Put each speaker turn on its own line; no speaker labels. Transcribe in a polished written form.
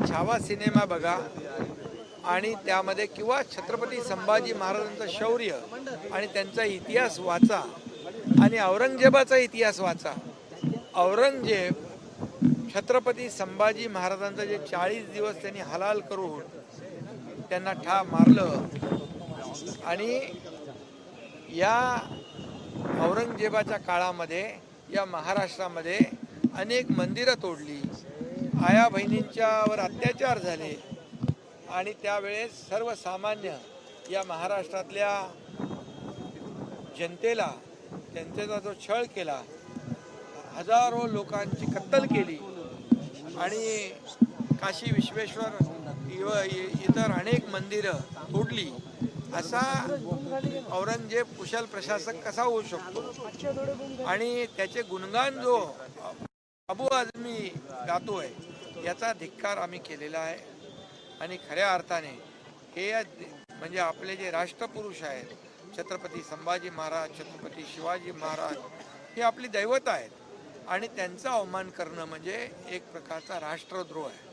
Chhava cinema बघा आणि त्यामध्ये किंवा छत्रपती संभाजी महाराजांचं शौर्य आणि त्यांचा इतिहास वाचा आणि औरंगजेबाचा इतिहास वाचा. औरंगजेब छत्रपती संभाजी महाराजांचं जे 40 दिवस त्यांनी हलाल करून त्यांना मारलं आणि या औरंगजेबाच्या काळामध्ये या महाराष्ट्रामध्ये अनेक मंदिरं तोडली, आया बहिणींच्यावर अत्याचार झाले आणि त्यावेळेस सर्वसामान्य या महाराष्ट्रातल्या जनतेला जनतेचा जो छळ केला, हजारो लोकांची कत्तल केली आणि काशी विश्वेश्वर इतर अनेक मंदिरं तोडली, असा औरंगजेब कुशल प्रशासक कसा होऊ शकतो? आणि त्याचे गुणगान जो अबू आझमी गातोय याचा धिक्कार आम्ही केलेला आहे. आणि खऱ्या अर्थाने हे म्हणजे आपले जे राष्ट्रपुरुष आहेत, छत्रपती संभाजी महाराज, छत्रपती शिवाजी महाराज, हे आपली दैवत आहेत आणि त्यांचा अवमान करणं म्हणजे एक प्रकारचा राष्ट्रद्रोह आहे.